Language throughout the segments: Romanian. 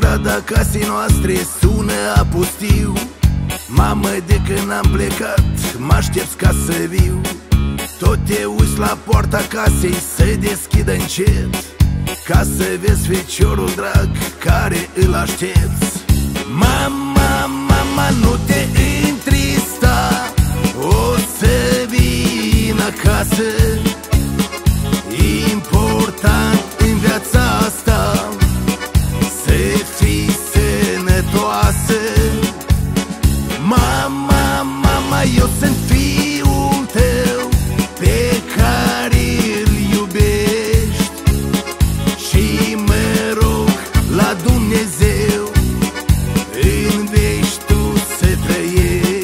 grada casei noastre sună apustiu. Mamă, de când am plecat, m-aștepți ca să viu. Tot te uiți la poarta casei să deschidă încet, ca să vezi feciorul drag care îl aștepți. Mama, mama, nu te întrista, o să vin acasă. Important în viața asta să fii sănătoasă. Mama, mama, eu sunt fiul tău pe care îl iubești și mă rog la Dumnezeu în veci tu să trăiești.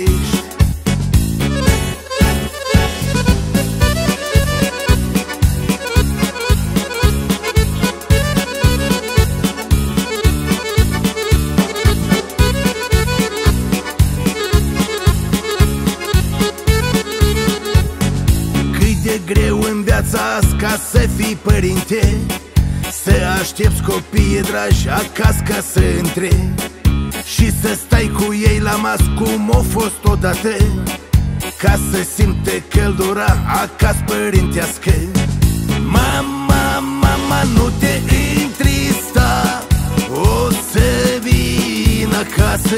Cât de greu în viața asta ca să fii părinte, să aștepți copiii dragi acasă ca să intre și să stai cu ei la masă cum a fost odată, ca să simte căldura acasă părintească. Mama, mama, nu te întrista, o să vin acasă.